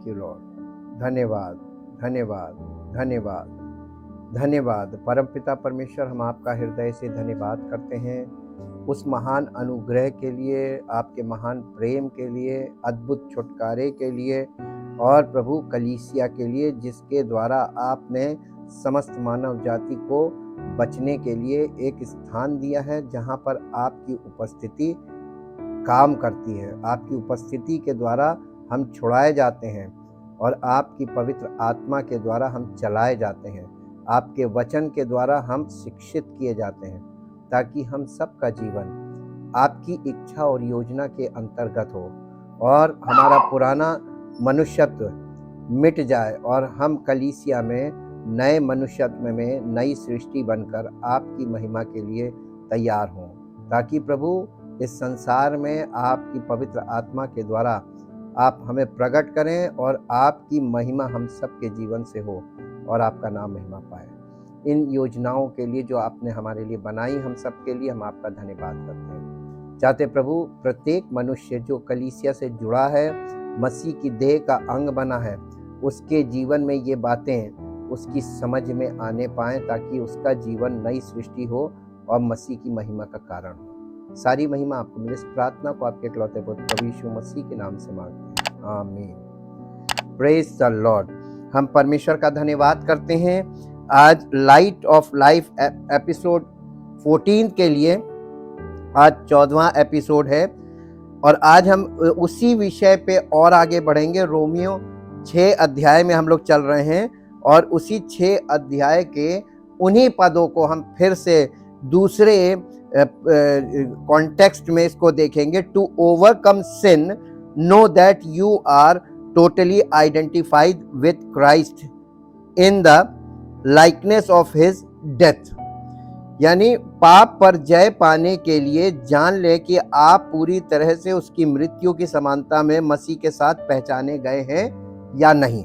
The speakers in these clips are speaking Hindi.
Thank you Lord. धन्यवाद, धन्यवाद, धन्यवाद, धन्यवाद। परमपिता परमेश्वर, हम आपका हृदय से धन्यवाद करते हैं उस महान अनुग्रह के लिए, आपके महान प्रेम के लिए, अद्भुत छुटकारे के लिए और प्रभु कलीसिया के लिए, जिसके द्वारा आपने समस्त मानव जाति को बचने के लिए एक स्थान दिया है जहाँ पर आपकी उपस्थिति काम करती है। आपकी उपस्थिति के द्वारा हम छुड़ाए जाते हैं और आपकी पवित्र आत्मा के द्वारा हम चलाए जाते हैं। आपके वचन के द्वारा हम शिक्षित किए जाते हैं ताकि हम सबका जीवन आपकी इच्छा और योजना के अंतर्गत हो और हमारा पुराना मनुष्यत्व मिट जाए और हम कलीसिया में नए मनुष्यत्व में नई सृष्टि बनकर आपकी महिमा के लिए तैयार हों, ताकि प्रभु इस संसार में आपकी पवित्र आत्मा के द्वारा आप हमें प्रकट करें और आपकी महिमा हम सबके जीवन से हो और आपका नाम महिमा पाए। इन योजनाओं के लिए जो आपने हमारे लिए बनाई, हम सबके लिए हम आपका धन्यवाद करते हैं। चाहते प्रभु प्रत्येक मनुष्य जो कलीसिया से जुड़ा है, मसीह की देह का अंग बना है, उसके जीवन में ये बातें उसकी समझ में आने पाएँ ताकि उसका जीवन नई सृष्टि हो और मसीह की महिमा का कारण हो। सारी महिमा आपको मिले। इस प्रार्थना को आपके इकलौते पुत्र प्रभु यीशु मसीह के नाम से मांगते हैं, आमीन। Praise the Lord. हम परमेश्वर का धन्यवाद करते हैं। आज लाइट ऑफ लाइफ एपिसोड 14 के लिए आज 14वां एपिसोड है और आज हम उसी विषय पे और आगे बढ़ेंगे। रोमियो 6 अध्याय में हम लोग चल रहे हैं और उसी 6 अध्याय के उन्हीं पदों को हम फिर से दूसरे कॉन्टेक्स्ट में इसको देखेंगे। To overcome sin, know that you are totally identified with Christ in the likeness of his death. यानी पाप पर जय पाने के लिए जान ले कि आप पूरी तरह से उसकी मृत्यु की समानता में मसीह के साथ पहचाने गए हैं या नहीं।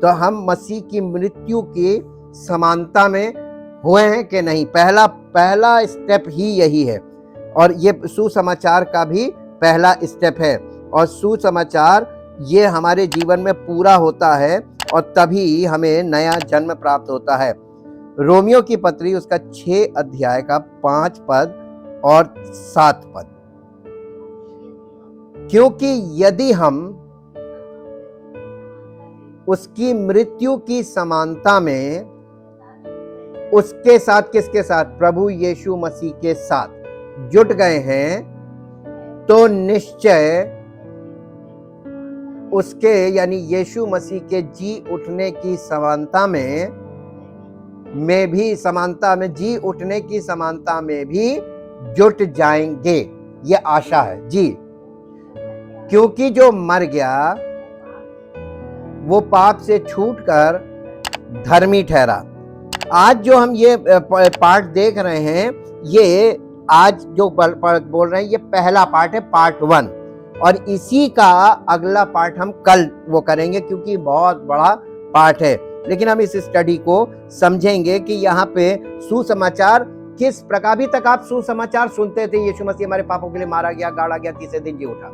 तो हम मसीह की मृत्यु की समानता में हुए हैं कि नहीं, पहला स्टेप ही यही है और ये सुसमाचार का भी पहला स्टेप है। और सुसमाचार ये हमारे जीवन में पूरा होता है और तभी हमें नया जन्म प्राप्त होता है। रोमियो की पत्री उसका 6 अध्याय का 5 पद और 7 पद। क्योंकि यदि हम उसकी मृत्यु की समानता में उसके साथ, किसके साथ? प्रभु यीशु मसीह के साथ जुट गए हैं, तो निश्चय उसके यानी यीशु मसीह के जी उठने की समानता में जी उठने की समानता में भी जुट जाएंगे। ये आशा है जी। क्योंकि जो मर गया वो पाप से छूटकर धर्मी ठहरा। आज जो हम ये पार्ट देख रहे हैं, ये आज जो बोल रहे हैं, ये पहला पार्ट है, पार्ट 1, और इसी का अगला पार्ट हम कल वो करेंगे क्योंकि बहुत बड़ा पार्ट है। लेकिन हम इस स्टडी को समझेंगे कि यहाँ पे सुसमाचार किस प्रकार। अभी तक आप सुसमाचार सुनते थे, यीशु मसीह हमारे पापों के लिए मारा गया, गाड़ा गया, तीसरे दिन जी उठा।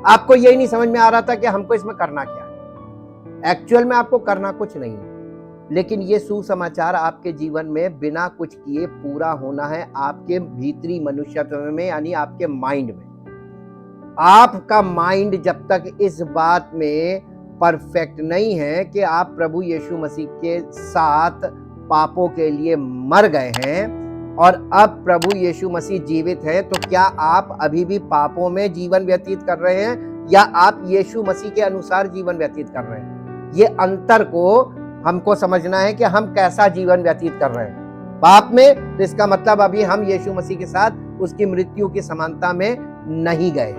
आपको यही नहीं समझ में आ रहा था कि हमको इसमें करना क्या है। एक्चुअल में आपको करना कुछ नहीं है, लेकिन ये सुसमाचार आपके जीवन में बिना कुछ किए पूरा होना है आपके भीतरी मनुष्यत्व में, यानी आपके माइंड में। आपका माइंड जब तक इस बात में परफेक्ट नहीं है कि आप प्रभु यीशु मसीह के साथ पापों के लिए मर गए हैं और अब प्रभु यीशु मसीह जीवित है, तो क्या आप अभी भी पापों में जीवन व्यतीत कर रहे हैं या आप यीशु मसीह के अनुसार जीवन व्यतीत कर रहे हैं? ये अंतर को हमको समझना है कि हम कैसा जीवन व्यतीत कर रहे हैं। पाप में, तो इसका मतलब अभी हम यीशु मसीह के साथ उसकी मृत्यु की समानता में नहीं गए।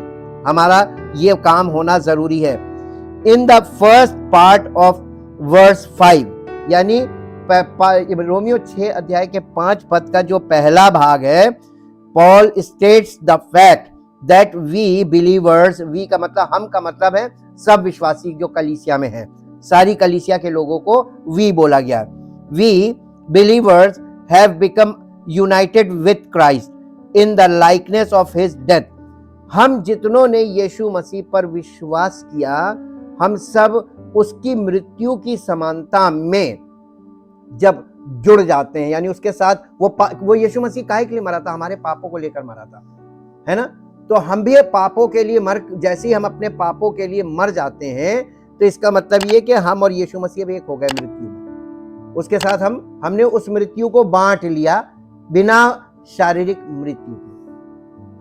हमारा ये काम होना जरूरी है। In the first part of verse 5, यानी रोमियो 6 अध्याय के 5 पद का जो पहला भाग है, Paul states the fact that we believers, we का मतलब हम का मतलब है सब विश्वासी जो कलीसिया में है, सारी कलीसिया के लोगों को वी बोला गया। We believers have become united with Christ in the likeness of his death. हम जितनों ने यीशु मसीह पर विश्वास किया, हम सब उसकी मृत्यु की समानता में जब जुड़ जाते हैं, यानी उसके साथ वो यीशु मसीह काहे के लिए मरा था? हमारे पापों को लेकर मरा था, है ना? तो हम भी पापों के लिए जैसे ही हम अपने पापों के लिए मर जाते हैं, तो इसका मतलब ये कि हम और यीशु मसीह भी एक हो गए मृत्यु में। उसके साथ हमने उस मृत्यु को बांट लिया, बिना शारीरिक मृत्यु के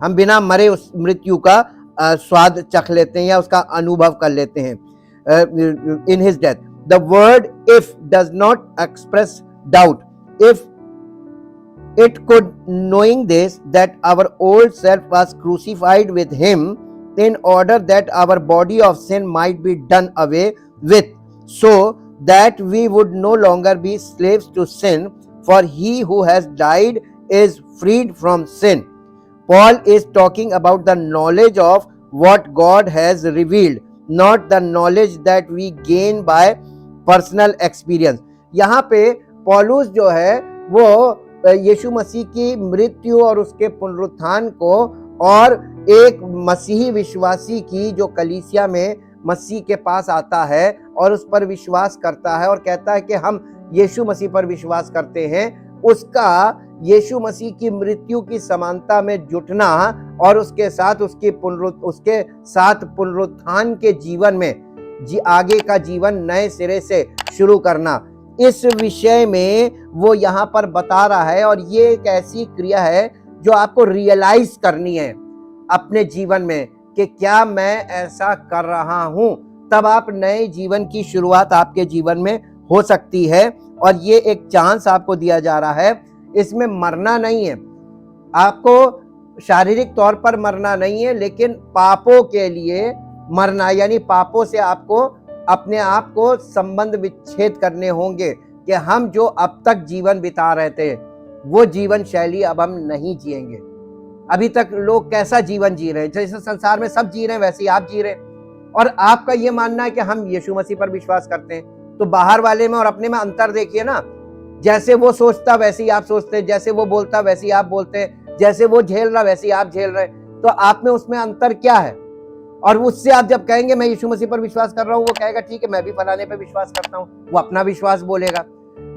हम बिना मरे उस मृत्यु का स्वाद चख लेते हैं या उसका अनुभव कर लेते हैं। इन his death the word if does not express doubt, if it could, knowing this, that our old self was crucified with him in order that our body of sin might be done away with, so that we would no longer be slaves to sin, for he who has died is freed from sin. Paul is talking about the knowledge of what God has revealed, not the knowledge that we gain by personal experience. यहाँ पे पौलुस जो है वो यीशु मसीह की मृत्यु और उसके पुनरुत्थान को और एक मसीही विश्वासी की जो कलीसिया में मसीह के पास आता है और उस पर विश्वास करता है और कहता है कि हम यीशु मसीह पर विश्वास करते हैं, उसका यीशु मसीह की मृत्यु की समानता में जुटना और उसके साथ पुनरुत्थान के जीवन में आगे का जीवन नए सिरे से शुरू करना, इस विषय में वो यहाँ पर बता रहा है। और ये एक ऐसी क्रिया है जो आपको रियलाइज करनी है अपने जीवन में कि क्या मैं ऐसा कर रहा हूं, तब आप नए जीवन की शुरुआत आपके जीवन में हो सकती है। और ये एक चांस आपको दिया जा रहा है, इसमें मरना नहीं है, आपको शारीरिक तौर पर मरना नहीं है, लेकिन पापों के लिए मरना, यानी पापों से आपको अपने आप को संबंध विच्छेद करने होंगे कि हम जो अब तक जीवन बिता रहे थे वो जीवन शैली अब हम नहीं जिएंगे। अभी तक लोग कैसा जीवन जी रहे हैं, जैसे संसार में सब जी रहे हैं वैसे ही आप जी रहे हैं। और आपका ये मानना है कि हम यीशु मसीह पर विश्वास करते हैं, तो बाहर वाले में और अपने में अंतर देखिए ना। जैसे वो सोचता वैसे ही आप सोचते हैं, जैसे वो बोलता वैसे ही आप बोलते हैं, जैसे वो झेल रहा वैसे ही आप झेल रहे, तो आप में उसमें अंतर क्या है? और उससे आप जब कहेंगे मैं यीशु मसीह पर विश्वास कर रहा हूं, वो कहेगा ठीक है मैं भी फलाने पर विश्वास करता हूं, वो अपना विश्वास बोलेगा,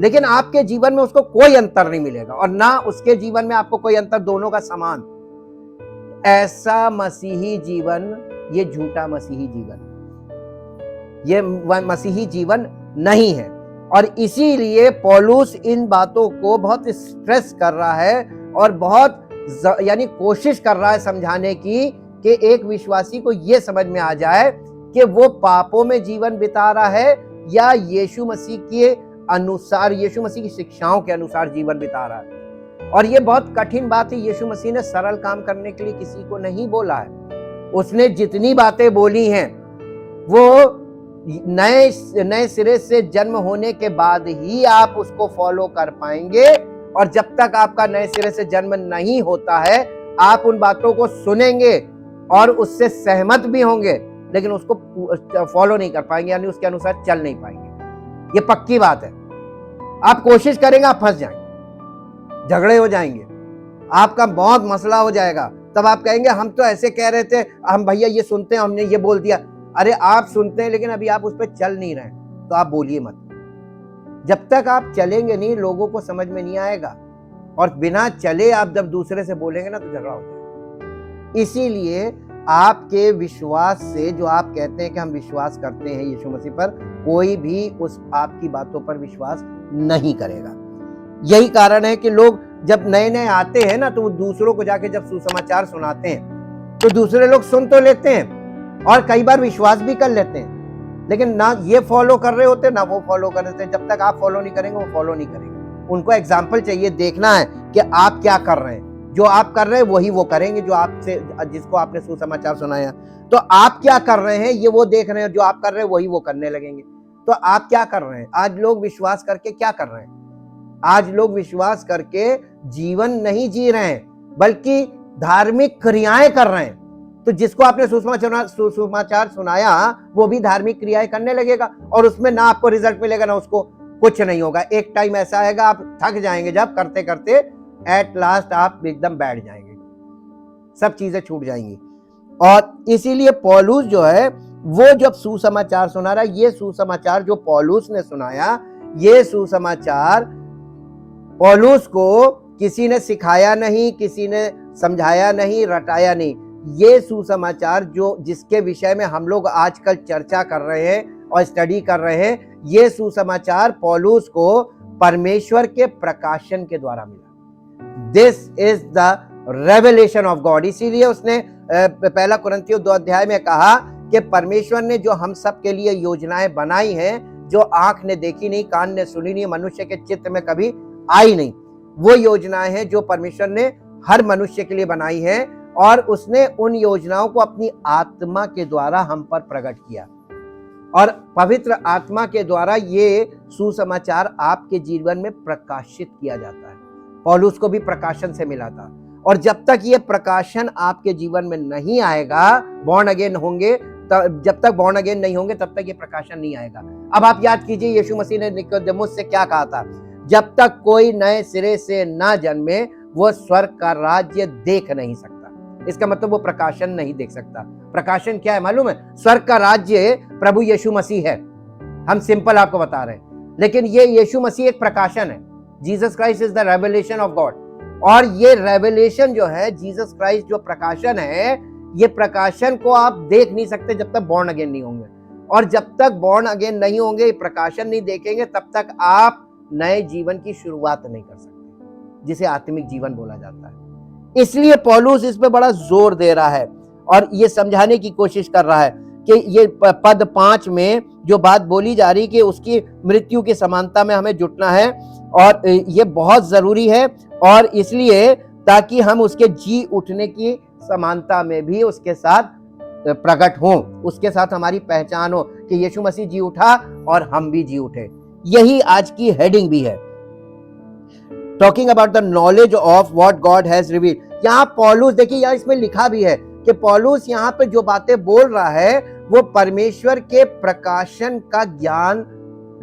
लेकिन आपके जीवन में उसको कोई अंतर नहीं मिलेगा और ना उसके जीवन में आपको कोई अंतर, दोनों का समान। ऐसा मसीही जीवन ये झूठा मसीही जीवन, ये मसीही जीवन नहीं है। और इसीलिए पौलुस इन बातों को बहुत स्ट्रेस कर रहा है और बहुत यानी कोशिश कर रहा है समझाने की कि एक विश्वासी को यह समझ में आ जाए कि वो पापों में जीवन बिता रहा है या यीशु मसीह के अनुसार, यीशु मसीह की शिक्षाओं के अनुसार जीवन बिता रहा है। और ये बहुत कठिन बात है, यीशु मसीह ने सरल काम करने के लिए किसी को नहीं बोला है। उसने जितनी बातें बोली हैं वो नए सिरे से जन्म होने के बाद ही आप उसको फॉलो कर पाएंगे। और जब तक आपका नए सिरे से जन्म नहीं होता है, आप उन बातों को सुनेंगे और उससे सहमत भी होंगे, लेकिन उसको फॉलो नहीं कर पाएंगे, यानी उसके अनुसार चल नहीं पाएंगे। ये पक्की बात है। आप कोशिश करेंगे, आप फंस जाएंगे, झगड़े हो जाएंगे, आपका बहुत मसला हो जाएगा। तब आप कहेंगे हम तो ऐसे कह रहे थे, हम भैया ये सुनते हैं, हमने ये बोल दिया। अरे आप सुनते हैं लेकिन अभी आप उस पर चल नहीं रहे, तो आप बोलिए मत। जब तक आप चलेंगे नहीं, लोगों को समझ में नहीं आएगा। और बिना चले आप जब दूसरे से बोलेंगे ना, तो झगड़ा हो जाएगा। इसीलिए आपके विश्वास से, जो आप कहते हैं कि हम विश्वास करते हैं यीशु मसीह पर, कोई भी उस आपकी बातों पर विश्वास नहीं करेगा। यही कारण है कि लोग जब नए नए आते हैं ना, तो वो दूसरों को जाके जब सुसमाचार सुनाते हैं, तो दूसरे लोग सुन तो लेते हैं और कई बार विश्वास भी कर लेते हैं, लेकिन ना ये फॉलो कर रहे होते ना वो फॉलो कर रहे थे। जब तक आप फॉलो नहीं करेंगे, वो फॉलो नहीं करेंगे। उनको एग्जाम्पल चाहिए, देखना है कि आप क्या कर रहे हैं। जो आप कर रहे हैं वही वो करेंगे, जो आपसे, जिसको आपने सुसमाचार सुनाया। तो आप क्या कर रहे हैं ये वो देख रहे हैं, जो आप कर रहे हैं वही वो करने लगेंगे। तो आप क्या कर रहे हैं? आज लोग विश्वास करके क्या कर रहे हैं? आज लोग विश्वास करके जीवन नहीं जी रहे हैं, बल्कि धार्मिक क्रियाएं कर रहे हैं। तो जिसको आपने सुसमाचार सुनाया, वो भी धार्मिक क्रियाएं करने लगेगा और उसमें ना आपको रिजल्ट मिलेगा, ना उसको कुछ नहीं होगा। एक टाइम ऐसा आएगा, आप थक जाएंगे, जब करते करते एट लास्ट आप एकदम बैठ जाएंगे, सब चीजें छूट जाएंगी। और इसीलिए पौलुस जो है वो जब सुसमाचार सुना रहा, ये सुसमाचार जो पौलुस ने सुनाया, ये सुसमाचार पौलुस को किसी ने सिखाया नहीं, किसी ने समझाया नहीं, रटाया नहीं। ये सुसमाचार जो जिसके विषय में हम लोग आजकल चर्चा कर रहे हैं और स्टडी कर रहे हैं, ये सुसमाचार पौलुस को परमेश्वर के प्रकाशन के द्वारा मिला। This is the revelation of God. इसीलिए उसने पहला कुरिन्थियों 2 अध्याय में कहा कि परमेश्वर ने जो हम सब के लिए योजनाएं बनाई हैं, जो आंख ने देखी नहीं, कान ने सुनी नहीं, मनुष्य के चित्त में कभी आई नहीं, वो योजनाएं हैं जो परमेश्वर ने हर मनुष्य के लिए बनाई हैं, और उसने उन योजनाओं को अपनी आत्मा के द्वारा हम पर प्रकट किया, और पवित्र आत्मा के द्वारा ये सुसमाचार आपके जीवन में प्रकाशित किया जाता है। पौलुस को भी प्रकाशन से मिला था, और जब तक ये प्रकाशन आपके जीवन में नहीं आएगा, बॉर्न अगेन होंगे, जब तक बॉर्न अगेन नहीं होंगे तब तक ये प्रकाशन नहीं आएगा। अब आप याद कीजिए, यीशु मसीह ने निकोदेमुस से क्या कहा था? जब तक कोई नए सिरे से ना जन्मे वो स्वर्ग का राज्य देख नहीं सकता। इसका मतलब वो प्रकाशन नहीं देख सकता। प्रकाशन क्या है मालूम है? स्वर्ग का राज्य प्रभु यीशु मसीह है। हम सिंपल आपको बता रहे हैं, लेकिन ये यीशु मसीह एक प्रकाशन है। Jesus Christ is the revelation of God. और ये रेवलेशन जो है, जीसस क्राइस्ट जो प्रकाशन है, ये प्रकाशन को आप देख नहीं सकते जब तक बॉर्न अगेन नहीं होंगे। और जब तक बॉर्न अगेन नहीं होंगे, प्रकाशन नहीं देखेंगे, तब तक आप नए जीवन की शुरुआत नहीं कर सकते, जिसे आत्मिक जीवन बोला जाता है। इसलिए पौलुस इस पे बड़ा जोर दे रहा है और ये समझाने की कोशिश कर रहा है कि ये पद 5 में जो बात बोली जा रही कि उसकी मृत्यु की समानता में हमें जुटना है, और ये बहुत जरूरी है, और इसलिए ताकि हम उसके जी उठने की समानता में भी उसके साथ प्रकट हों, उसके साथ हमारी पहचान हो कि यीशु मसीह जी उठा और हम भी जी उठे। यही आज की हेडिंग भी है, talking about the knowledge of what God has revealed. यहाँ पौलुस, देखिए यहाँ इसमें लिखा भी है कि पौलुस यहाँ पे जो बातें बोल रहा है वो परमेश्वर के प्रकाशन का ज्ञान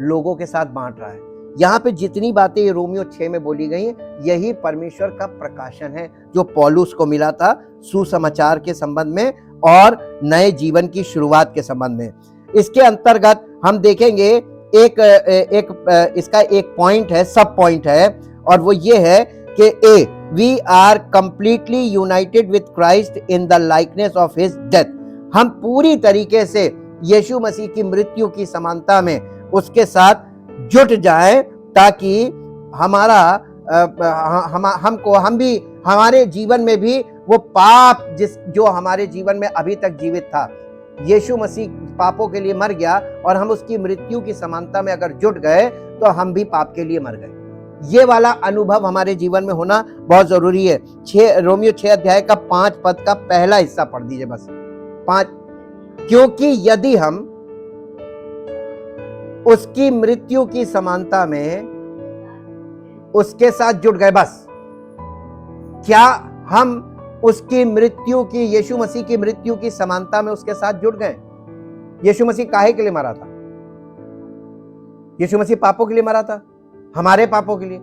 लोगों के साथ बांट रहा है। यहाँ पे जितनी बातें रोमियो 6 में बोली गई यही परमेश्वर का प्रकाशन है जो पौलुस को मिला था सुसमाचार के संबंध में और नए जीवन की शुरुआत के संबंध में। इसके अंतर्गत हम देखेंगे इसका एक पॉइंट है, सब पॉइंट है, और वो ये है कि uh, we are completely united with Christ in the likeness of his death. हम पूरी तरीके से यीशु मसीह की मृत्यु की समानता में उसके साथ जुट जाएं, ताकि हम भी हमारे जीवन में भी वो पाप जो हमारे जीवन में अभी तक जीवित था, यीशु मसीह पापों के लिए मर गया, और हम उसकी मृत्यु की समानता में अगर जुट गए तो हम भी पाप के लिए मर गए। ये वाला अनुभव हमारे जीवन में होना बहुत जरूरी है। रोमियो 6 अध्याय का 5 पद का पहला हिस्सा पढ़ दीजिए बस, 5। क्योंकि यदि हम उसकी मृत्यु की समानता में उसके साथ जुट गए, बस क्या हम उसकी मृत्यु की, यीशु मसीह की मृत्यु की समानता में उसके साथ जुट गए? यीशु मसीह काहे के लिए मरा था? यीशु मसीह पापों के लिए मरा था, हमारे पापों के लिए,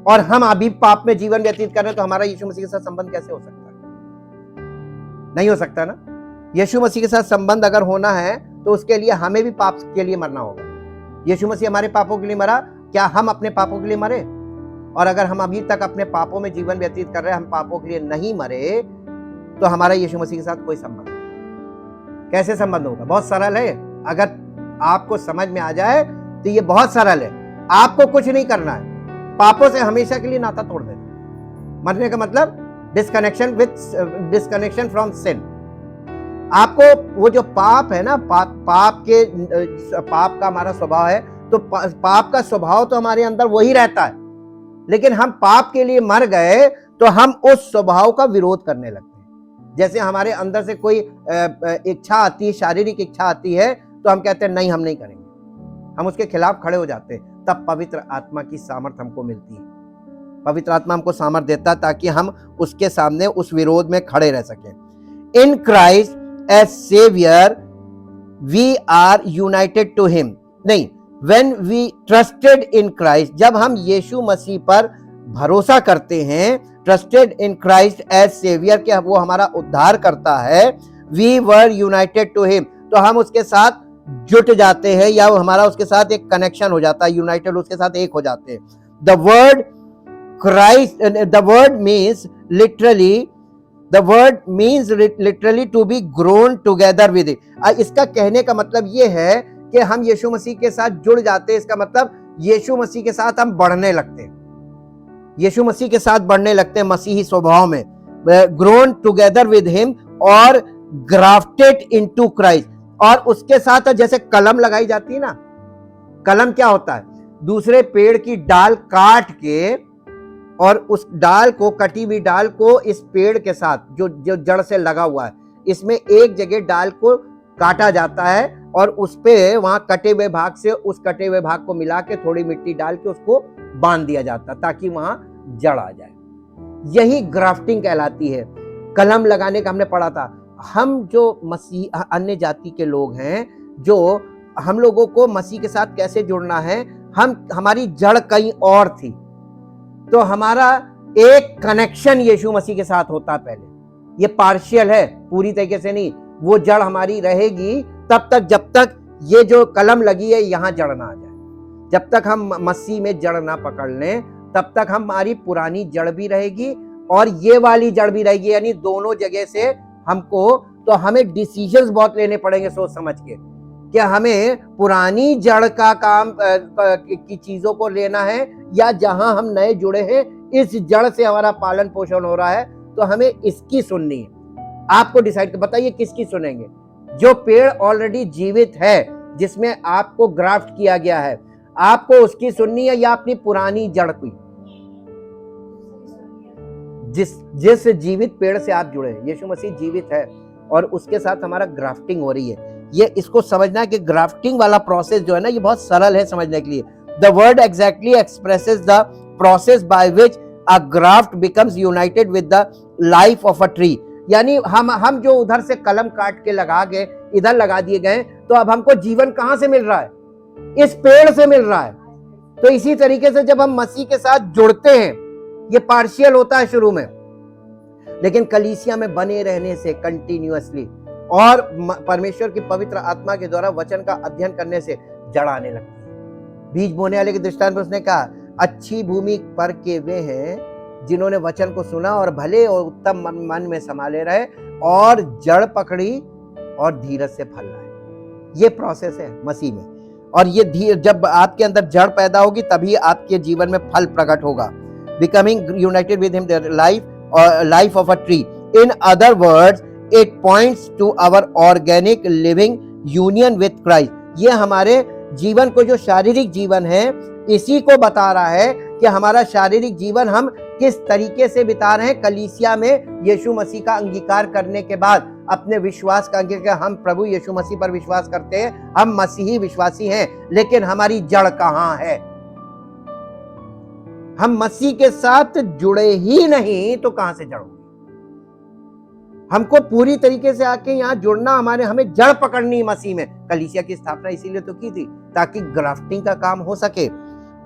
और हम अभी पाप में जीवन व्यतीत कर रहे हैं, तो हमारा यीशु मसीह के साथ संबंध कैसे हो सकता है? नहीं हो सकता ना। यीशु मसीह के साथ संबंध अगर होना है तो उसके लिए हमें भी पाप के लिए मरना होगा। यीशु मसीह हमारे पापों के लिए मरा, क्या हम अपने पापों के लिए मरे? और अगर हम अभी तक अपने पापों में जीवन व्यतीत कर रहे हैं, हम पापों के लिए नहीं मरे, तो हमारा यीशु मसीह के साथ कोई संबंध नहीं। कैसे संबंध होगा? बहुत सरल है। अगर आपको समझ में आ जाए तो ये बहुत सरल है। आपको कुछ नहीं करना है, पापों से हमेशा के लिए नाता तोड़ देना। मरने का मतलब डिस्कनेक्शन फ्रॉम सिन। आपको वो जो पाप है ना, पाप का हमारा स्वभाव है, तो पाप का स्वभाव तो हमारे अंदर वही रहता है, लेकिन हम पाप के लिए मर गए तो हम उस स्वभाव का विरोध करने लगते हैं। जैसे हमारे अंदर से कोई इच्छा आती है, शारीरिक इच्छा आती है, तो हम कहते हैं नहीं, हम नहीं करेंगे, हम उसके खिलाफ खड़े हो जाते हैं। तब पवित्र आत्मा की सामर्थ हमको मिलती है। पवित्र आत्मा हमको सामर्थ देता है ताकि हम उसके सामने उस विरोध में खड़े रह सकें। In Christ as saviour we are united to him. नहीं, when we trusted in Christ, जब हम यीशु मसीह पर भरोसा करते हैं, trusted in Christ as saviour, के वो हमारा उद्धार करता है, we were united to him, तो हम उसके साथ जुट जाते हैं या हमारा उसके साथ एक कनेक्शन हो जाता है, यूनाइटेड, उसके साथ एक हो जाते हैं। The word Christ, the word means literally to be grown together with it. इसका कहने का मतलब ये है कि हम यीशु मसीह के साथ जुड़ जाते हैं। इसका मतलब यीशु मसीह के साथ हम बढ़ने लगते हैं, यीशु मसीह के साथ बढ़ने लगते हैं मसीही स्वभाव में। ग्रोन टुगेदर विद हिम और ग्राफ्टेड इनटू क्राइस्ट। और उसके साथ जैसे कलम लगाई जाती है ना, कलम क्या होता है, दूसरे पेड़ की डाल काट के और उस डाल को, कटी हुई डाल को इस पेड़ के साथ जो जड़ से लगा हुआ है, इसमें एक जगह डाल को काटा जाता है और उस पे वहां कटे हुए भाग से उस कटे हुए भाग को मिला के थोड़ी मिट्टी डाल के उसको बांध दिया जाता ताकि वहां जड़ आ जाए। यही ग्राफ्टिंग कहलाती है। कलम लगाने का हमने पढ़ा था। हम जो मसीह अन्य जाति के लोग हैं, जो हम लोगों को मसीह के साथ कैसे जुड़ना है, हमारी जड़ कहीं और थी, तो हमारा एक कनेक्शन यीशु मसीह के साथ होता पहले। ये पार्शियल है, पूरी तरीके से नहीं। वो जड़ हमारी रहेगी तब तक जब तक ये जो कलम लगी है यहां जड़ ना आ जाए। जब तक हम मसीह में जड़ ना पकड़ लें तब तक हमारी पुरानी जड़ भी रहेगी और ये वाली जड़ भी रहेगी, यानी दोनों जगह से हमको, तो हमें डिसीजंस बहुत लेने पड़ेंगे सोच समझ के कि हमें पुरानी जड़ का काम की चीजों को लेना है या जहां हम नए जुड़े हैं इस जड़ से हमारा पालन पोषण हो रहा है तो हमें इसकी सुननी है। आपको डिसाइड कर, बताइए किसकी सुनेंगे। जो पेड़ ऑलरेडी जीवित है, जिसमें आपको ग्राफ्ट किया गया है, आपको उसकी सुननी है या अपनी पुरानी जड़ की? जिस जीवित पेड़ से आप जुड़े हैं, यीशु मसीह जीवित है और उसके साथ हमारा ग्राफ्टिंग हो रही है। ये इसको समझना है कि ग्राफ्टिंग वाला प्रोसेस जो है ना, ये बहुत सरल है समझने के लिए। The word exactly expresses the process by which a graft becomes United with the life of a tree. यानी हम जो उधर से कलम काट के लगा गए, इधर लगा दिए गए, तो अब हमको जीवन कहां से मिल रहा है? इस पेड़ से मिल रहा है। तो इसी तरीके से जब हम मसीह के साथ जुड़ते हैं, ये पार्शियल होता है शुरू में, लेकिन कलीसिया में बने रहने से कंटिन्यूअसली और परमेश्वर की पवित्र आत्मा के द्वारा वचन का अध्ययन करने से जड़ आने लगती है। बीज बोने वाले के दृष्टांत में उसने कहा, अच्छी भूमि पर के वे हैं जिन्होंने वचन को सुना और भले और उत्तम मन में संभाले रहे और जड़ पकड़ी और धीरज से फल लाए। ये प्रोसेस है मसीह में। और ये जब आपके अंदर जड़ पैदा होगी तभी आपके जीवन में फल प्रकट होगा। Becoming united with him their life of a tree. In other words it points to our organic living union with Christ. ये हमारे जीवन को, जो शारीरिक जीवन है, इसी को बता रहा है कि हमारा शारीरिक जीवन हम किस तरीके से बिता रहे हैं। कलीसिया में यीशु मसीह का अंगीकार करने के बाद अपने विश्वास का अंगीकार, हम प्रभु यीशु मसीह पर विश्वास करते हैं, हम मसीही विश्वासी हैं, लेकिन हमारी जड़ कहां है? हम मसीह के साथ जुड़े ही नहीं तो कहां से जड़ होगी? हमको पूरी तरीके से आके यहाँ जुड़ना, हमें जड़ पकड़नी मसीह में। कलीसिया की स्थापना इसीलिए तो की थी ताकि ग्राफ्टिंग का काम हो सके।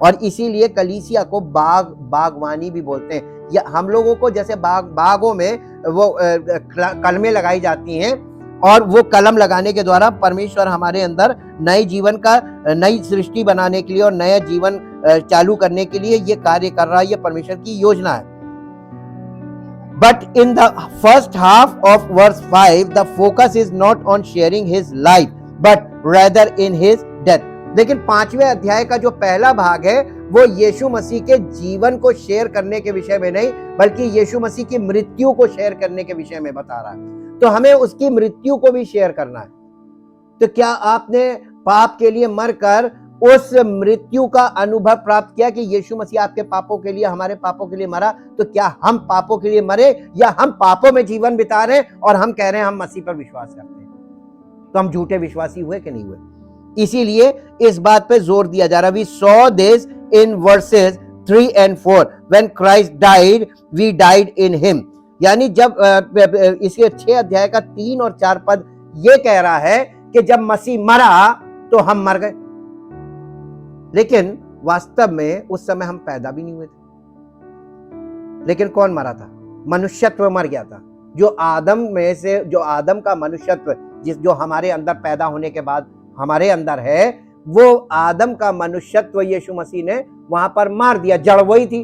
और इसीलिए कलीसिया को बागवानी भी बोलते हैं। या हम लोगों को जैसे बागों में वो कलमें लगाई जाती हैं और वो कलम लगाने के द्वारा परमेश्वर हमारे अंदर नए जीवन का, नई सृष्टि बनाने के लिए और नया जीवन चालू करने के लिए ये कार्य कर रहा है। ये परमेश्वर की योजना है। But in the first half of verse 5, the focus is not on sharing his life, but rather in his death. लेकिन 5वें अध्याय का जो पहला भाग है वो यीशु मसीह के जीवन को शेयर करने के विषय में नहीं, बल्कि यीशु मसीह की मृत्यु को शेयर करने के विषय में बता रहा है। तो हमें उसकी मृत्यु को भी शेयर करना है। तो क्या आपने पाप के लिए मरकर उस मृत्यु का अनुभव प्राप्त किया कि यीशु मसीह आपके पापों के लिए, हमारे पापों के लिए मरा? तो क्या हम पापों के लिए मरे या हम पापों में जीवन बिता रहे हैं और हम कह रहे हैं हम मसीह पर विश्वास करते हैं? तो हम झूठे विश्वासी हुए कि नहीं हुए? इसीलिए इस बात पे जोर दिया जा रहा है। We saw this in verses 3 and 4 when Christ died we died in him. यानी जब इसके 6 अध्याय का 3 और 4 पद ये कह रहा है कि जब मसीह मरा तो हम मर गए, लेकिन वास्तव में उस समय हम पैदा भी नहीं हुए थे। लेकिन कौन मरा था? मनुष्यत्व मर गया था, जो आदम में से, जो आदम का मनुष्यत्व जो हमारे अंदर पैदा होने के बाद हमारे अंदर है, वो आदम का मनुष्यत्व यीशु मसीह ने वहां पर मार दिया। जड़ वही थी।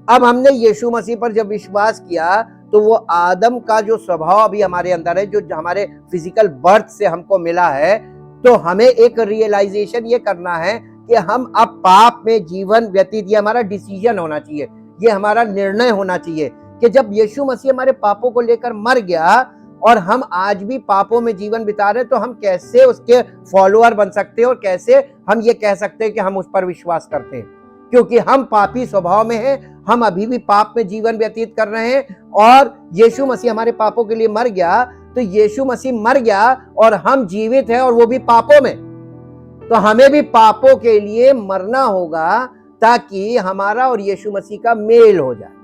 अब हमने यीशु मसीह पर जब विश्वास किया तो वो आदम का जो स्वभाव अभी हमारे अंदर है, जो हमारे फिजिकल बर्थ से हमको मिला है, तो हमें एक रियलाइजेशन ये करना है कि हम अब पाप में जीवन व्यतीत, ये हमारा डिसीजन होना चाहिए, ये हमारा निर्णय होना चाहिए कि जब यीशु मसीह हमारे पापों को लेकर मर गया और हम आज भी पापों में जीवन बिता रहे, तो हम कैसे उसके फॉलोअर बन सकते हैं और कैसे हम ये कह सकते हैं कि हम उस पर विश्वास करते हैं, क्योंकि हम पापी स्वभाव में हैं, हम अभी भी पाप में जीवन व्यतीत कर रहे हैं। और यीशु मसीह हमारे पापों के लिए मर गया, तो यीशु मसीह मर गया और हम जीवित हैं और वो भी पापों में, तो हमें भी पापों के लिए मरना होगा ताकि हमारा और यीशु मसीह का मेल हो जाए।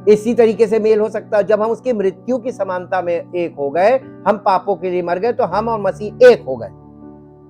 इसी तरीके से मेल हो सकता है जब हम उसकी मृत्यु की समानता में एक हो गए, हम पापों के लिए मर गए, तो हम और मसीह एक हो गए।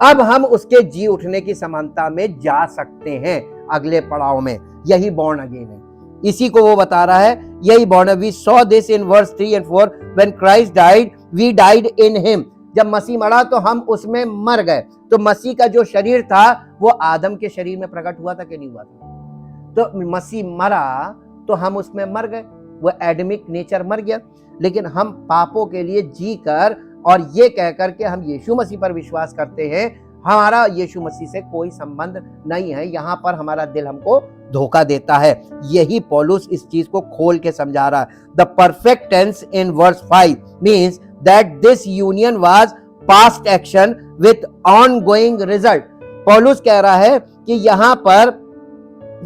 अब हम उसके जी उठने की समानता में जा सकते हैं अगले पड़ाव में। यही बॉर्न अगेन है, इसी को वो बता रहा है। यही born, we saw this in verse 3 and 4, when Christ died we died in him. जब मसीह मरा तो हम उसमें मर गए। तो मसीह का जो शरीर था वो आदम के शरीर में प्रकट हुआ था कि नहीं हुआ था? तो मसीह मरा तो हम उसमें मर गए, वो एडमिक नेचर मर गया। लेकिन हम पापों के लिए जी कर और ये कह कर के हम यीशु मसीह पर विश्वास करते हैं, हमारा यीशु मसीह से कोई संबंध नहीं है। यहाँ पर हमारा दिल हमको धोखा देता है। यही पौलुस इस चीज को खोल के समझा रहा है। The perfect tense in verse 5 means that this union was past action with ongoing result. पौलुस कह रहा है कि यहाँ पर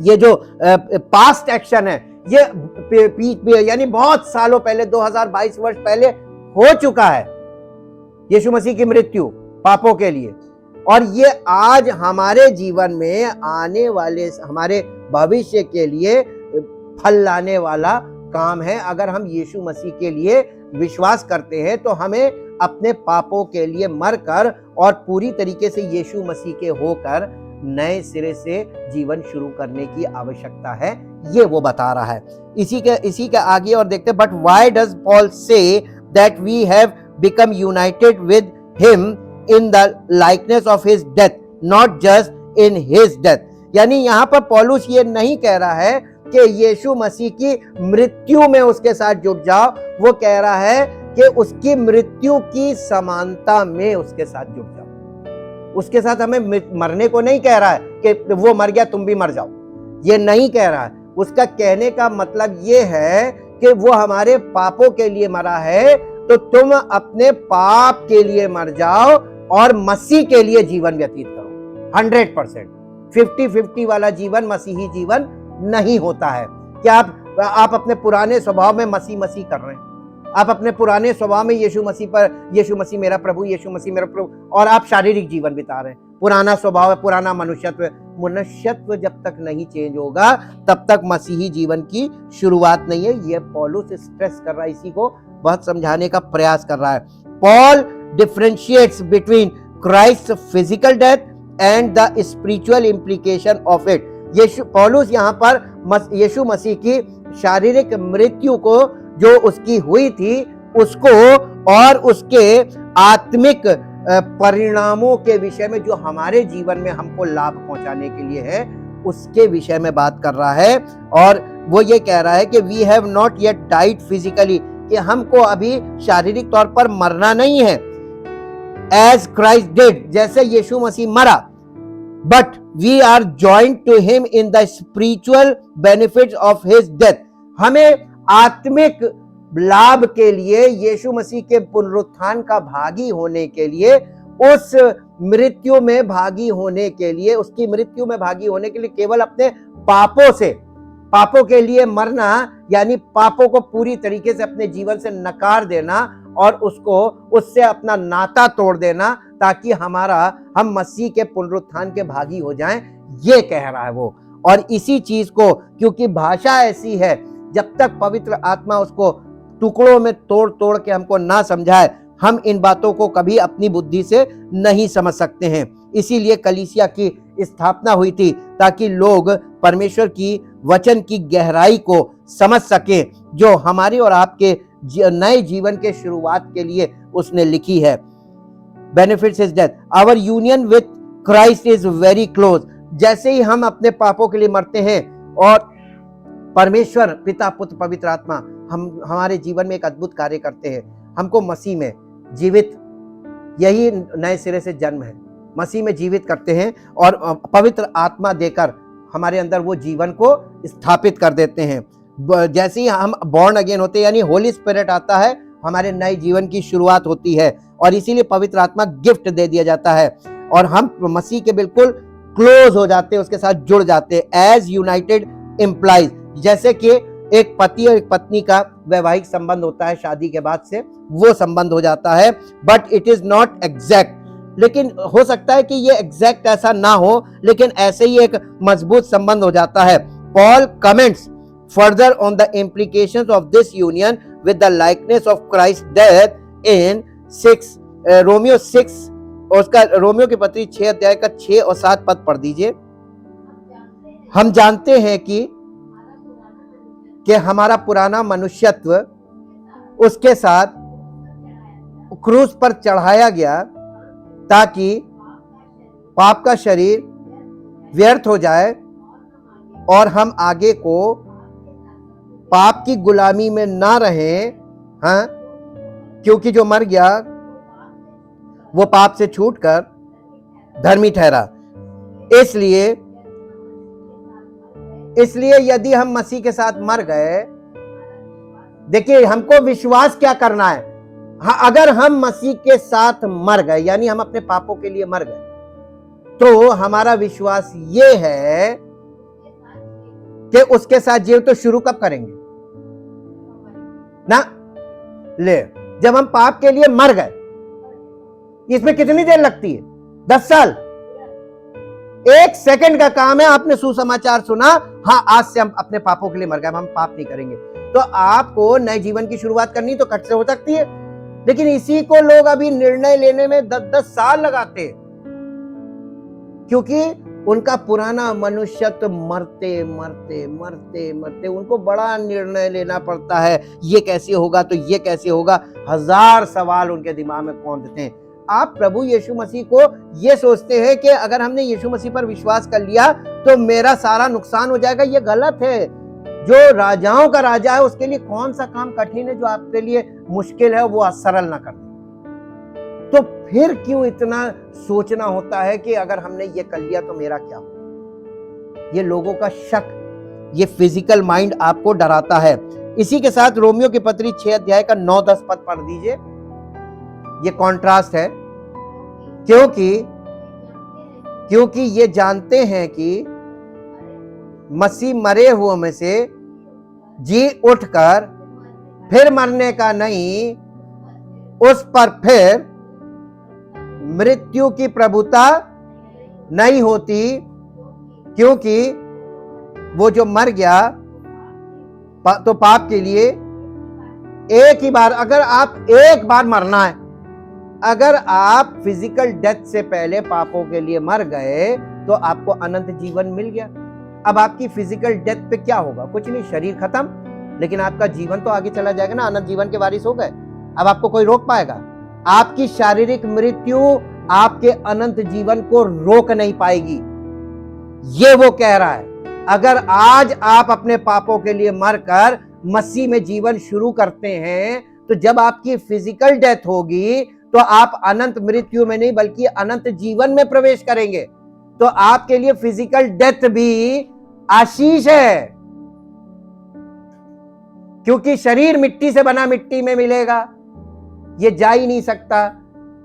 ये जो पास्ट एक्शन है, ये यानी बहुत सालों पहले, 2022 वर्ष पहले हो चुका है यीशु मसीह की मृत्यु पापों के लिए, और ये आज हमारे जीवन में आने वाले हमारे भविष्य के लिए फल लाने वाला काम है। अगर हम यीशु मसीह के लिए विश्वास करते हैं तो हमें अपने पापों के लिए मरकर और पूरी तरीके से यीशु मसीह के होकर नए सिरे से जीवन शुरू करने की आवश्यकता है, ये वो बता रहा है। इसी के आगे और देखते हैं, but why does Paul say that we have become united with him in the likeness of his death, not just in his death. यानी यहाँ पर पौलुस ये नहीं कह रहा है कि यीशु मसीह की मृत्यु में उसके साथ जुट जाओ, वो कह रहा है कि उसकी मृत्यु की समानता में उसके साथ जुट जाओ। उसके साथ हमें मरने को नहीं कह रहा है कि वो मर गया तुम भी मर जाओ, ये नहीं कह रहा है। उसका कहने का मतलब ये है कि वो हमारे पापों के लिए मरा है, तो तुम अपने पाप के लिए मर जाओ और मसीह के लिए जीवन व्यतीत करो। 100% 50-50 वाला जीवन मसीही जीवन नहीं होता है। क्या आप अपने पुराने स्वभाव में मसीह कर रहे हैं? आप अपने पुराने स्वभाव में यीशु मसीह मेरा प्रभु, यीशु मसीह मेरा प्रभु, और आप शारीरिक जीवन बिता रहे हैं। पुराना स्वभाव है, पुराना मनुष्यत्व जब तक नहीं चेंज होगा तब तक मसीही जीवन की शुरुआत नहीं है। ये पौलुस स्ट्रेस कर रहा है, इसी को बहुत समझाने का प्रयास कर रहा है। Paul differentiates between Christ physical death and the spiritual implication of it. पौलुस यहाँ पर यीशु मसीह की शारीरिक मृत्यु को, जो उसकी हुई थी, उसको और उसके आत्मिक परिणामों के विषय में, जो हमारे जीवन में हमको लाभ पहुंचाने के लिए है, उसके विषय में बात कर रहा है। और वो ये कह रहा है कि we have not yet died physically, कि हमको अभी शारीरिक तौर पर मरना नहीं है, एज क्राइस्ट डिड, जैसे यीशु मसीह मरा, but we are joined to him in the spiritual benefits of his death. हमें आत्मिक लाभ के लिए, यीशु मसीह के पुनरुत्थान का भागी होने के लिए, उस मृत्यु में भागी होने के लिए, उसकी मृत्यु में भागी होने के लिए केवल अपने पापों के लिए मरना, यानी पापों को पूरी तरीके से अपने जीवन से नकार देना और उससे अपना नाता तोड़ देना, ताकि हम मसीह के पुनरुत्थान के भागी हो जाएं, ये कह रहा है वो। और इसी चीज को, क्योंकि भाषा ऐसी है, जब तक पवित्र आत्मा उसको टुकड़ों में तोड़ तोड़ के हमको ना समझाए, हम इन बातों को कभी अपनी बुद्धि से नहीं समझ सकते हैं। इसीलिए कलीसिया की स्थापना हुई थी, ताकि लोग परमेश्वर की वचन की गहराई को समझ सकें, जो हमारी और आपके नए जीवन के शुरुआत के लिए उसने लिखी है। Benefits is death, our union with Christ is very close. जैसे ही हम अपने पापों के लिए मरते हैं और परमेश्वर पिता पुत्र पवित्र आत्मा हम हमारे जीवन में एक अद्भुत कार्य करते हैं, हमको मसीह में जीवित, यही नए सिरे से जन्म है, मसीह में जीवित करते हैं और पवित्र आत्मा देकर हमारे अंदर वो जीवन को स्थापित कर देते हैं। जैसे ही हम बॉर्न अगेन होते हैं, यानी होली स्पिरिट आता है, हमारे नए जीवन की शुरुआत होती है और इसीलिए पवित्र आत्मा गिफ्ट दे दिया जाता है और हम मसीह के बिल्कुल क्लोज हो जाते हैं, उसके साथ जुड़ जाते हैं। एज यूनाइटेड इम्प्लाइज, जैसे कि एक पति और एक पत्नी का वैवाहिक संबंध होता है शादी के बाद से, वो संबंध हो जाता है, but it is not exact. लेकिन हो सकता है कि ये एग्जैक्ट ऐसा ना हो, लेकिन ऐसे ही एक मजबूत संबंध हो जाता है। Paul comments further on the implications of this union with the likeness of Christ death in 6 Romeo 6, उसका रोमियो की पत्री 6 अध्याय का 6 और 7 पद पढ़ दीजिए। हम जानते हैं कि हमारा पुराना मनुष्यत्व उसके साथ क्रूस पर चढ़ाया गया ताकि पाप का शरीर व्यर्थ हो जाए और हम आगे को पाप की गुलामी में ना रहें। हाँ, क्योंकि जो मर गया वो पाप से छूटकर धर्मी ठहरा। इसलिए यदि हम मसीह के साथ मर गए, देखिए हमको विश्वास क्या करना है। हाँ, अगर हम मसीह के साथ मर गए, यानी हम अपने पापों के लिए मर गए, तो हमारा विश्वास ये है कि उसके साथ जीव तो शुरू कब करेंगे ना, जब हम पाप के लिए मर गए। इसमें कितनी देर लगती है? 10 साल, 1 सेकंड का काम है। आपने सुसमाचार सुना, हाँ आज से हम अपने पापों के लिए मर गए, हम पाप नहीं करेंगे। तो आपको नए जीवन की शुरुआत करनी तो कट से हो सकती है, लेकिन इसी को लोग अभी निर्णय लेने में 10-10 साल लगाते हैं, क्योंकि उनका पुराना मनुष्यत्व मरते मरते मरते मरते उनको बड़ा निर्णय लेना पड़ता है। ये कैसे होगा, तो ये कैसे होगा, 1000 सवाल उनके दिमाग में कौंधते हैं। आप प्रभु यीशु मसीह को ये सोचते हैं कि अगर हमने यीशु मसीह पर विश्वास कर लिया तो मेरा सारा नुकसान हो जाएगा। ये गलत है। जो राजाओं का राजा है उसके लिए कौन सा काम कठिन है जो आपके लिए मुश्किल है वो सरल ना कर दे। तो फिर क्यों इतना सोचना होता है कि अगर हमने ये कर लिया तो मेरा क्या हो। ये लोगों का शक, ये फिजिकल माइंड आपको डराता है। इसी के साथ रोमियो की पत्री 6 अध्याय का 9-10 पद पढ़ दीजिए। ये कॉन्ट्रास्ट है, क्योंकि ये जानते हैं कि मसीह मरे हुओं में से जी उठकर फिर मरने का नहीं, उस पर फिर मृत्यु की प्रभुता नहीं होती, क्योंकि वो जो मर गया तो पाप के लिए एक ही बार, अगर आप एक बार मरना है, अगर आप फिजिकल डेथ से पहले पापों के लिए मर गए तो आपको अनंत जीवन मिल गया। अब आपकी फिजिकल डेथ पे क्या होगा? कुछ नहीं, शरीर खत्म, लेकिन आपका जीवन तो आगे चला जाएगा ना, अनंत जीवन के वारिस हो गए। अब आपको कोई रोक पाएगा? आपकी शारीरिक मृत्यु आपके अनंत जीवन को रोक नहीं पाएगी। ये वो कह रहा है। अगर आज आप अपने पापों के लिए मरकर मसीह में जीवन शुरू करते हैं, तो जब आपकी फिजिकल डेथ होगी तो आप अनंत मृत्यु में नहीं बल्कि अनंत जीवन में प्रवेश करेंगे। तो आपके लिए फिजिकल डेथ भी आशीष है, क्योंकि शरीर मिट्टी से बना मिट्टी में मिलेगा, ये जा ही नहीं सकता।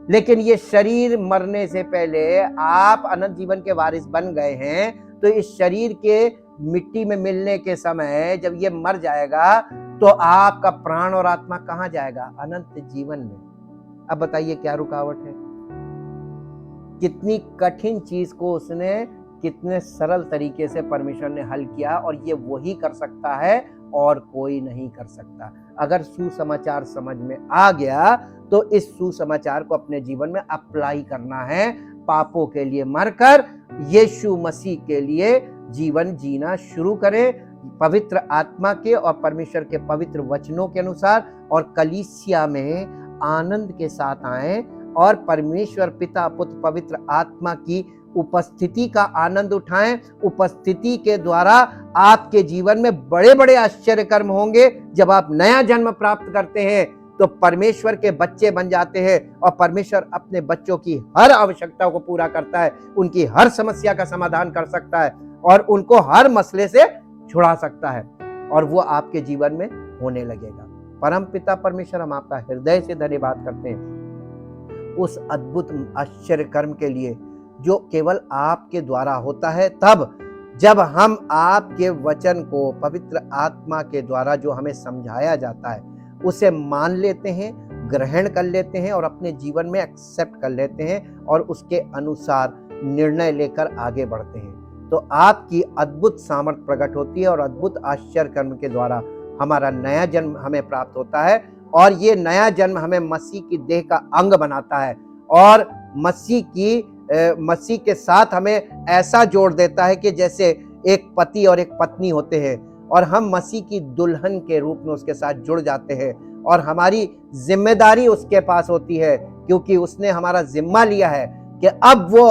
लेकिन ये शरीर मरने से पहले आप अनंत जीवन के वारिस बन गए हैं, तो इस शरीर के मिट्टी में मिलने के समय जब ये मर जाएगा तो आपका प्राण और आत्मा कहां जाएगा? अनंत जीवन में। अब बताइए क्या रुकावट है? कितनी कठिन चीज को उसने कितने सरल तरीके से परमेश्वर ने हल किया, और ये वही कर सकता है और कोई नहीं कर सकता। अगर सुसमाचार समझ में आ गया तो इस सुसमाचार को अपने जीवन में अप्लाई करना है। पापों के लिए मरकर यीशु मसीह के लिए जीवन जीना शुरू करें। पवित्र आत्मा के और परमेश्वर के पवित्र वचनों के अनुसार और कलीसिया में आनंद के साथ आएं और परमेश्वर पिता पुत्र पवित्र आत्मा की उपस्थिति का आनंद उठाएं। उपस्थिति के द्वारा आपके जीवन में बड़े बड़े आश्चर्य कर्म होंगे। जब आप नया जन्म प्राप्त करते हैं तो परमेश्वर के बच्चे बन जाते हैं और परमेश्वर अपने बच्चों की हर आवश्यकता को पूरा करता है, उनकी हर समस्या का समाधान कर सकता है और उनको हर मसले से छुड़ा सकता है और वो आपके जीवन में होने लगेगा। परम पिता परमेश्वर, हम आपका हृदय से धन्यवाद करते हैं उस अद्भुत आश्चर्य कर्म के लिए जो केवल आपके द्वारा होता है। तब जब हम आपके वचन को पवित्र आत्मा के द्वारा जो हमें समझाया जाता है उसे मान लेते हैं, ग्रहण कर लेते हैं और अपने जीवन में एक्सेप्ट कर लेते हैं और उसके अनुसार निर्णय लेकर आगे बढ़ते हैं, तो आपकी अद्भुत सामर्थ प्रकट होती है और अद्भुत आश्चर्य कर्म के द्वारा हमारा नया जन्म हमें प्राप्त होता है और ये नया जन्म हमें मसीह की देह का अंग बनाता है और मसीह के साथ हमें ऐसा जोड़ देता है कि जैसे एक पति और एक पत्नी होते हैं और हम मसीह की दुल्हन के रूप में उसके साथ जुड़ जाते हैं और हमारी जिम्मेदारी उसके पास होती है क्योंकि उसने हमारा जिम्मा लिया है कि अब वो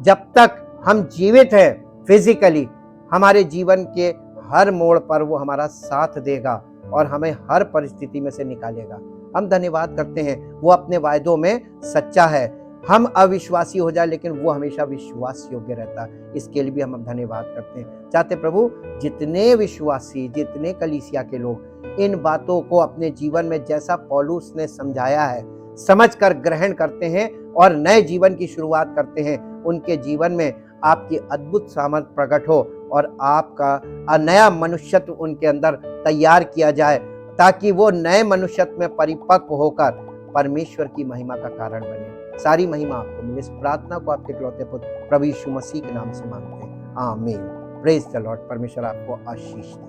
जब तक हम जीवित हैं फिजिकली, हमारे जीवन के हर मोड़ पर वो हमारा साथ देगा और हमें हर परिस्थिति में से निकालेगा। हम धन्यवाद करते हैं, वो अपने वायदों में सच्चा है। हम अविश्वासी हो जाए लेकिन वो हमेशा विश्वास योग्य रहता है, इसके लिए भी हम धन्यवाद करते हैं। चाहते प्रभु जितने विश्वासी, जितने कलीसिया के लोग इन बातों को अपने जीवन में जैसा पौलुस ने समझाया है समझकर ग्रहण करते हैं और नए जीवन की शुरुआत करते हैं, उनके जीवन में आपकी अद्भुत सामर्थ प्रकट हो और आपका नया मनुष्यत्व उनके अंदर तैयार किया जाए ताकि वो नए मनुष्यत्व में परिपक्व होकर परमेश्वर की महिमा का कारण बने। सारी महिमा आपको मिले। इस प्रार्थना को आपके इकलौते पुत्र प्रभु यीशु मसीह के नाम से मांगते हैं, आमीन। Praise the Lord. परमेश्वर आपको आशीष दे।